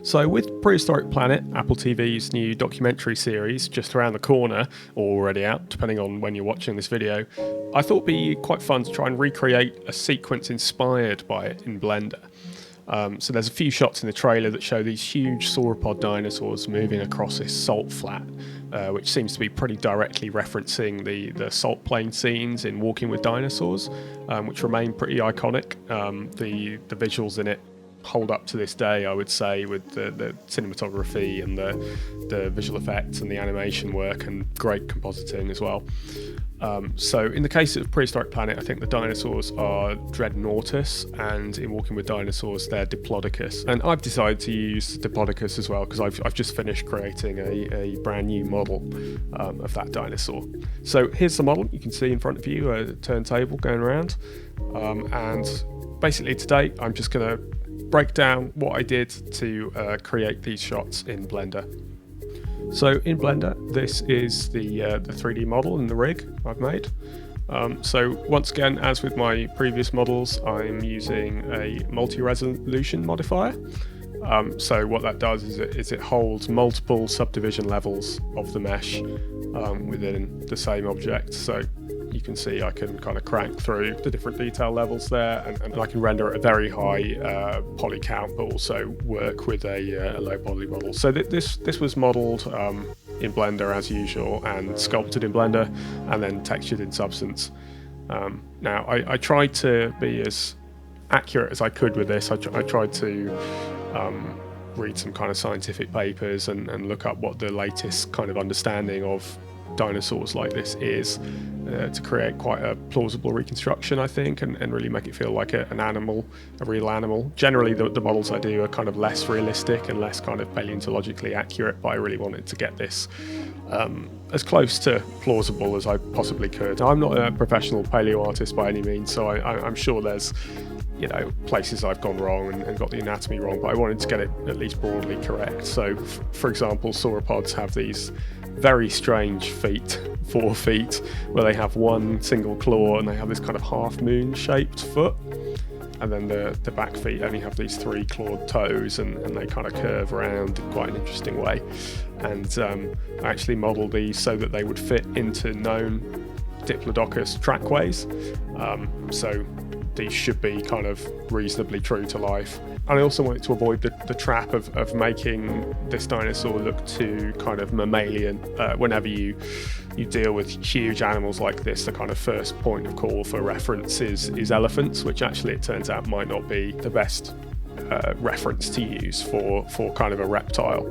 So with Prehistoric Planet, Apple TV's new documentary series just around the corner, or already out, depending on when you're watching this video, I thought it'd be quite fun to try and recreate a sequence inspired by it in Blender. So there's a few shots in the trailer that show these huge sauropod dinosaurs moving across this salt flat, which seems to be pretty directly referencing the salt plain scenes in Walking with Dinosaurs, which remain pretty iconic. The visuals in it hold up to this day, I would say, with the cinematography and the visual effects and the animation work and great compositing as well. So in the case of Prehistoric Planet, I think the dinosaurs are Dreadnoughtus, and in Walking with Dinosaurs they're Diplodocus. And I've decided to use Diplodocus as well because I've just finished creating a brand new model of that dinosaur. So here's the model you can see in front of you, a turntable going around, and basically today I'm just going to break down what I did to create these shots in Blender. So in Blender, this is the 3D model and the rig I've made. So once again, as with my previous models, I'm using a multi-resolution modifier. So what that does is it holds multiple subdivision levels of the mesh within the same object. So you can see I can kind of crank through the different detail levels there, and I can render at a very high poly count, but also work with a low poly model. So this was modelled in Blender as usual, and sculpted in Blender, and then textured in Substance. Now I tried to be as accurate as I could with this. I tried to read some kind of scientific papers and look up what the latest kind of understanding of dinosaurs like this is, to create quite a plausible reconstruction, I think, and really make it feel like an animal, a real animal. Generally the models I do are kind of less realistic and less kind of paleontologically accurate, but I really wanted to get this as close to plausible as I possibly could. I'm not a professional paleo artist by any means, so I'm sure there's places I've gone wrong and got the anatomy wrong, but I wanted to get it at least broadly correct. So for example, sauropods have these very strange feet, 4 feet, where they have one single claw and they have this kind of half moon shaped foot, and then the back feet only have these 3 clawed toes, and they kind of curve around in quite an interesting way. And I actually modelled these so that they would fit into known Diplodocus trackways, so these should be kind of reasonably true to life. And I also wanted to avoid the trap of making this dinosaur look too kind of mammalian. Whenever you deal with huge animals like this, the kind of first point of call for reference is elephants, which actually it turns out might not be the best reference to use for kind of a reptile.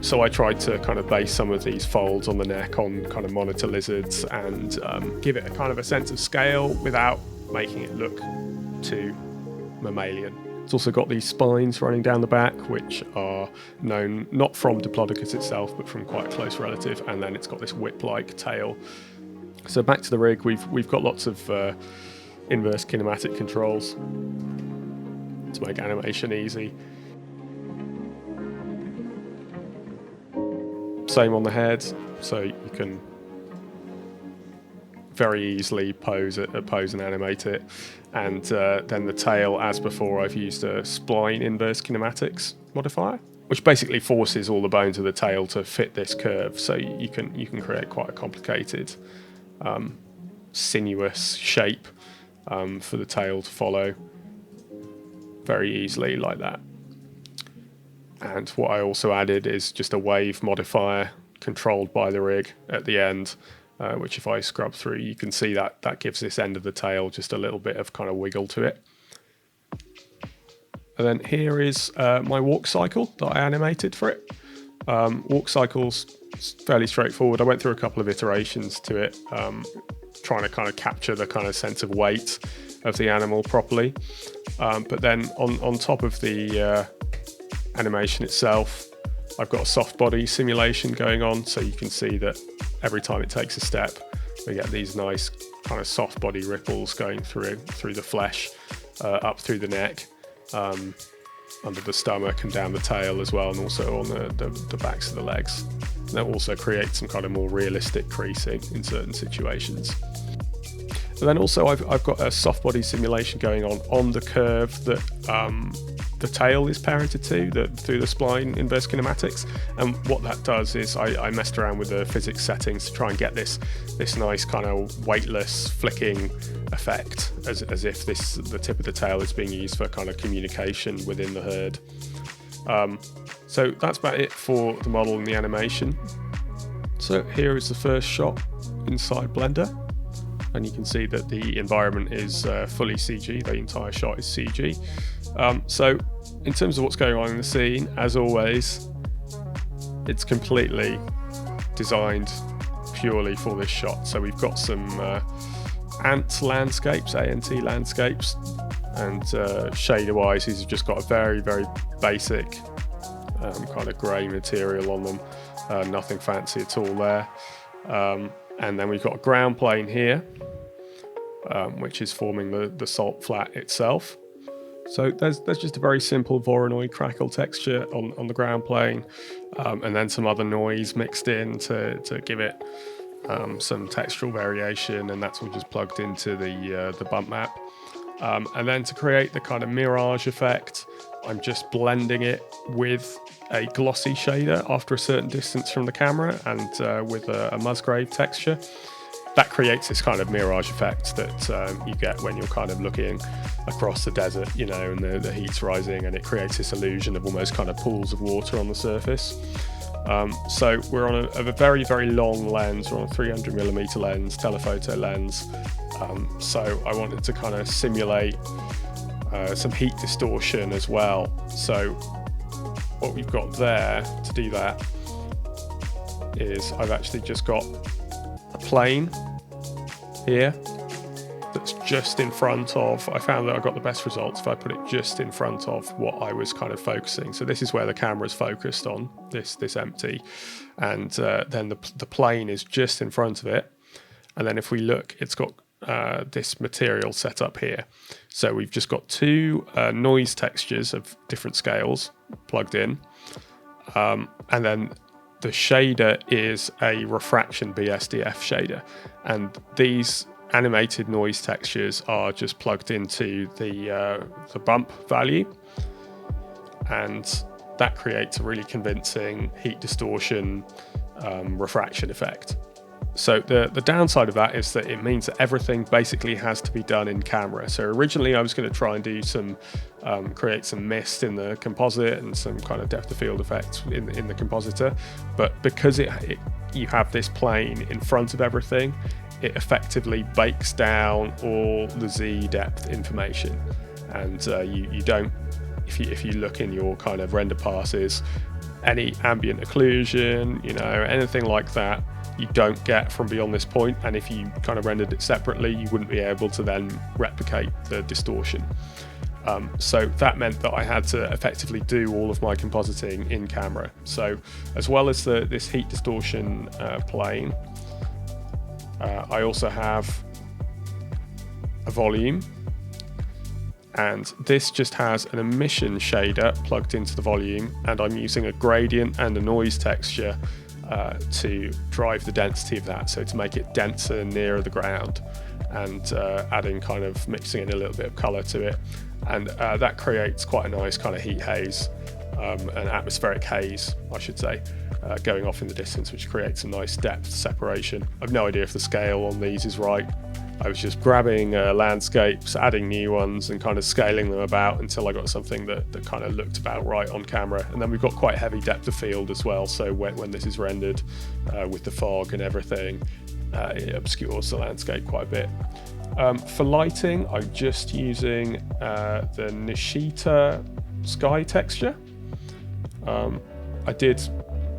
So I tried to kind of base some of these folds on the neck on kind of monitor lizards, and give it a kind of a sense of scale without making it look too mammalian. It's also got these spines running down the back, which are known not from Diplodocus itself, but from quite a close relative, and then it's got this whip-like tail. So back to the rig, we've got lots of inverse kinematic controls to make animation easy. Same on the head, so you can very easily pose and animate it. And then the tail, as before, I've used a spline inverse kinematics modifier, which basically forces all the bones of the tail to fit this curve. So you can create quite a complicated, sinuous shape for the tail to follow very easily like that. And what I also added is just a wave modifier controlled by the rig at the end, which if I scrub through, you can see that gives this end of the tail just a little bit of kind of wiggle to it. And then here is my walk cycle that I animated for it. Walk cycle's fairly straightforward. I went through a couple of iterations to it, trying to kind of capture the kind of sense of weight of the animal properly. But then on top of the animation itself, I've got a soft body simulation going on, so you can see that every time it takes a step, we get these nice kind of soft body ripples going through the flesh, up through the neck, under the stomach and down the tail as well, and also on the backs of the legs. And that also creates some kind of more realistic creasing in certain situations. And then also I've got a soft body simulation going on the curve that the tail is parented to through the spline inverse kinematics. And what that does is I messed around with the physics settings to try and get this nice kind of weightless flicking effect, as if the tip of the tail is being used for kind of communication within the herd. So that's about it for the model and the animation. So here is the first shot inside Blender, and you can see that the environment is fully CG. The entire shot is CG. So in terms of what's going on in the scene, as always, it's completely designed purely for this shot. So we've got some ant landscapes, ANT landscapes, and shader wise, these have just got a very, very basic kind of grey material on them, nothing fancy at all there. And then we've got a ground plane here, which is forming the salt flat itself. So there's just a very simple Voronoi crackle texture on the ground plane, and then some other noise mixed in to give it some textural variation, and that's all just plugged into the bump map. And then to create the kind of mirage effect, I'm just blending it with a glossy shader after a certain distance from the camera, and with a Musgrave texture. That creates this kind of mirage effect that you get when you're kind of looking across the desert, you know, and the heat's rising, and it creates this illusion of almost kind of pools of water on the surface. So we're on a very, very long lens. We're on a 300mm lens, telephoto lens. So I wanted to kind of simulate some heat distortion as well. So what we've got there to do that is I've actually just got a plane here that's just in front of, I found that I got the best results if I put it just in front of what I was kind of focusing. So this is where the camera's focused on, this empty, and then the plane is just in front of it. And then if we look, it's got this material set up here. So we've just got two noise textures of different scales plugged in, and then the shader is a refraction BSDF shader, and these animated noise textures are just plugged into the bump value, and that creates a really convincing heat distortion refraction effect. So the downside of that is that it means that everything basically has to be done in camera. So originally I was going to try and do some, create some mist in the composite and some kind of depth of field effects in the compositor. But because you have this plane in front of everything, it effectively bakes down all the Z depth information. And you don't, if you look in your kind of render passes, any ambient occlusion, you know, anything like that, you don't get from beyond this point, and if you kind of rendered it separately, you wouldn't be able to then replicate the distortion. So that meant that I had to effectively do all of my compositing in camera. So as well as this heat distortion plane, I also have a volume, and this just has an emission shader plugged into the volume, and I'm using a gradient and a noise texture to drive the density of that, so to make it denser nearer the ground, and adding kind of mixing in a little bit of color to it, and that creates quite a nice kind of heat haze, an atmospheric haze I should say, going off in the distance, which creates a nice depth separation. I've no idea if the scale on these is right. I was just grabbing landscapes, adding new ones, and kind of scaling them about until I got something that kind of looked about right on camera. And then we've got quite heavy depth of field as well, so when this is rendered with the fog and everything, it obscures the landscape quite a bit. For lighting, I'm just using the Nishita sky texture. I did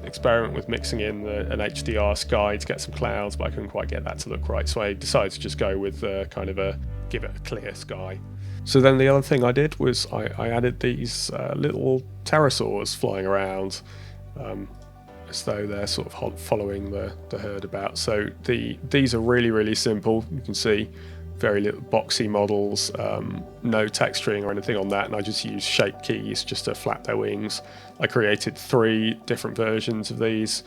experiment with mixing in an HDR sky to get some clouds, but I couldn't quite get that to look right, so I decided to just go with kind of give it a clear sky. So then the other thing I did was I added these little pterosaurs flying around, as though they're sort of following the herd about. So these are really, really simple. You can see very little boxy models, no texturing or anything on that, and I just used shape keys just to flap their wings. I created 3 different versions of these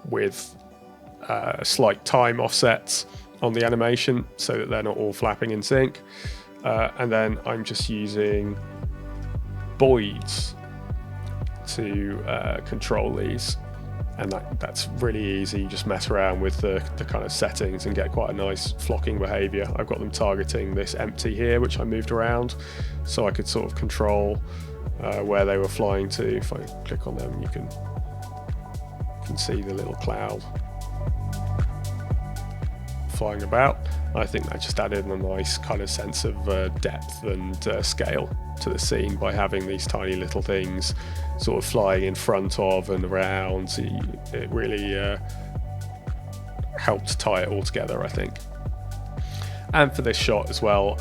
with slight time offsets on the animation so that they're not all flapping in sync, and then I'm just using voids to control these, and that's really easy. You just mess around with the kind of settings and get quite a nice flocking behavior. I've got them targeting this empty here, which I moved around so I could sort of control where they were flying to. If I click on them, you can see the little cloud flying about. I think that just added a nice kind of sense of depth and scale to the scene by having these tiny little things sort of flying in front of and around. It really helped tie it all together, I think. And for this shot as well,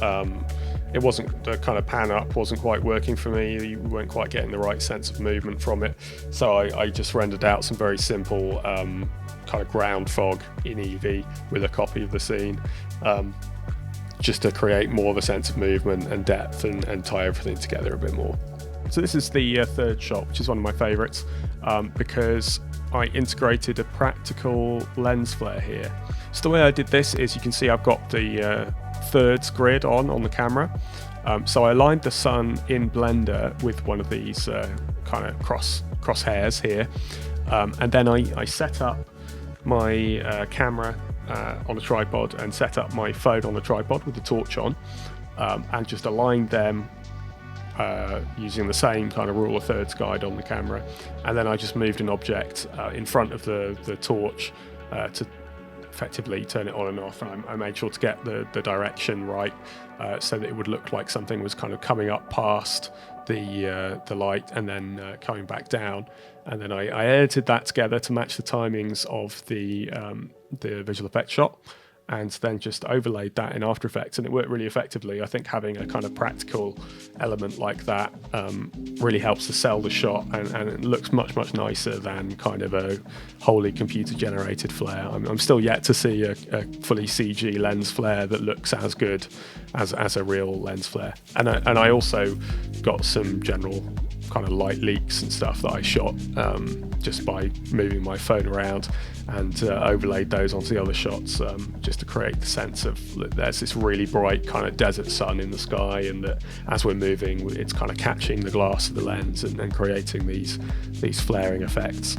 it wasn't, the kind of pan up wasn't quite working for me. You weren't quite getting the right sense of movement from it. So I just rendered out some very simple kind of ground fog in Eevee with a copy of the scene, just to create more of a sense of movement and depth and tie everything together a bit more. So this is the third shot, which is one of my favorites, because I integrated a practical lens flare here. So the way I did this is, you can see I've got the thirds grid on the camera. So I aligned the sun in Blender with one of these kind of crosshairs here, and then I set up my camera on a tripod and set up my phone on a tripod with the torch on, and just aligned them using the same kind of rule of thirds guide on the camera. And then I just moved an object in front of the torch to effectively turn it on and off, and I made sure to get the direction right, so that it would look like something was kind of coming up past the light and then coming back down. And then I edited that together to match the timings of the visual effects shot, and then just overlaid that in After Effects, and it worked really effectively. I think having a kind of practical element like that really helps to sell the shot, and it looks much nicer than kind of a wholly computer generated flare. I'm still yet to see a fully CG lens flare that looks as good as a real lens flare. And I also got some general kind of light leaks and stuff that I shot just by moving my phone around, and overlaid those onto the other shots, just to create the sense of there's this really bright kind of desert sun in the sky, and that as we're moving, it's kind of catching the glass of the lens and creating these flaring effects.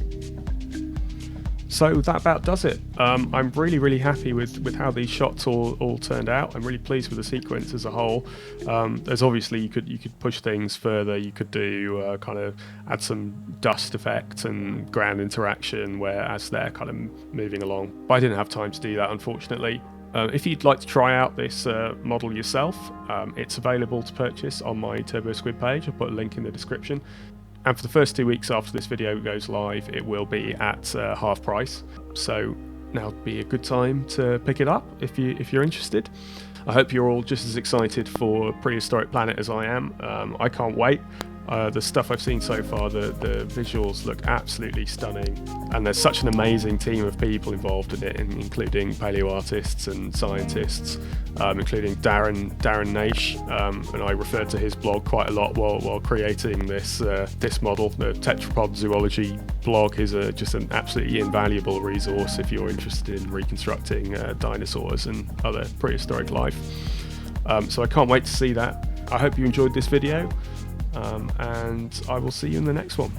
So that about does it. I'm really happy with how these shots all turned out. I'm really pleased with the sequence as a whole. There's obviously, you could push things further. You could do kind of add some dust effect and ground interaction as they're kind of moving along. But I didn't have time to do that, unfortunately. If you'd like to try out this model yourself, it's available to purchase on my Turbo Squid page. I'll put a link in the description. And for the first 2 weeks after this video goes live, it will be at half price. So now would be a good time to pick it up if you're interested. I hope you're all just as excited for Prehistoric Planet as I am. I can't wait. The stuff I've seen so far, the visuals look absolutely stunning, and there's such an amazing team of people involved in it, including paleo artists and scientists, including Darren Naish, and I referred to his blog quite a lot while creating this model. The Tetrapod Zoology blog is just an absolutely invaluable resource if you're interested in reconstructing dinosaurs and other prehistoric life. So I can't wait to see that. I hope you enjoyed this video. And I will see you in the next one.